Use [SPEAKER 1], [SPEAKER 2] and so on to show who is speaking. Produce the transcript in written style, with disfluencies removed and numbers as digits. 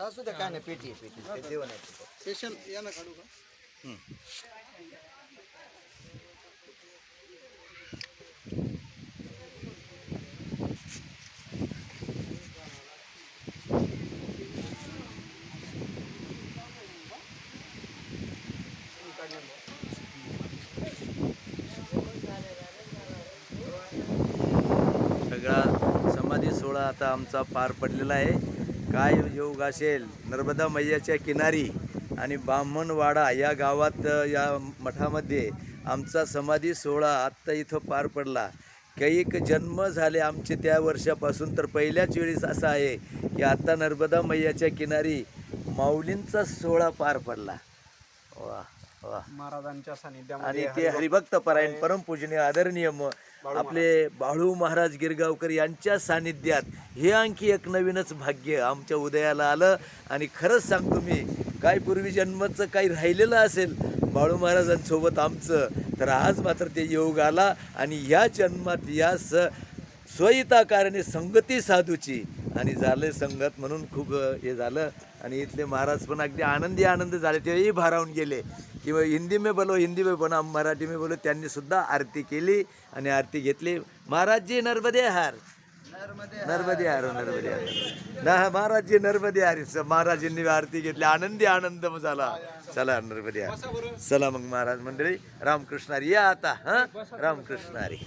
[SPEAKER 1] असू द्या काय नाही, पेटी आहे पेटी, ते जेवण आहे
[SPEAKER 2] स्पेशल यानं काढू का?
[SPEAKER 1] सगळा समाधी सोहळा आता आमचा पार पडलेला आहे. काय योग असेल, नर्मदा मैयाच्या किनारी आणि बामणवाडा या गावात या मठामध्ये आमचा समाधी सोहळा आत्ता इथं पार पडला. काही एक जन्म झाले आमचे त्या वर्षापासून, तर पहिल्याच वेळेस असं आहे की आत्ता नर्मदा मैयाच्या किनारी माऊलींचा सोहळा पार पडला. वा वा.
[SPEAKER 2] महाराजांच्या सानिध्यामध्ये
[SPEAKER 1] आणि ते हरिभक्त परायण परमपूजनीय आदरणीय आपले बाळू महाराज गिरगावकर यांच्या सानिध्यात हे आणखी एक नवीनच भाग्य आमच्या उदयाला आलं. आणि खरंच सांगतो मी, काय पूर्वी जन्माचं काही राहिलेलं असेल बाळू महाराजांसोबत आमचं, तर आज मात्र ते योग आला. आणि या जन्मात या स्वहिताकारणे संगती साधूची आणि झालं संगत म्हणून खूप हे झालं. आणि इथले महाराज पण अगदी आनंद झाले. तेही भारावून गेले कि हिंदी में बोलो, हिंदी में बोला, मराठी में बोलो. त्यांनी सुद्धा आरती केली आणि आरती घेतली. महाराजजी नर्मदे हार, नर्मदे हार, नर्मदे हार ना महाराजजी नर्मदे हार. महाराजांनी आरती घेतली, आनंद झाला. चला नर्मदे हार. चला मग महाराज मंडळी, रामकृष्ण हरी. या आता. हां, रामकृष्ण हरी.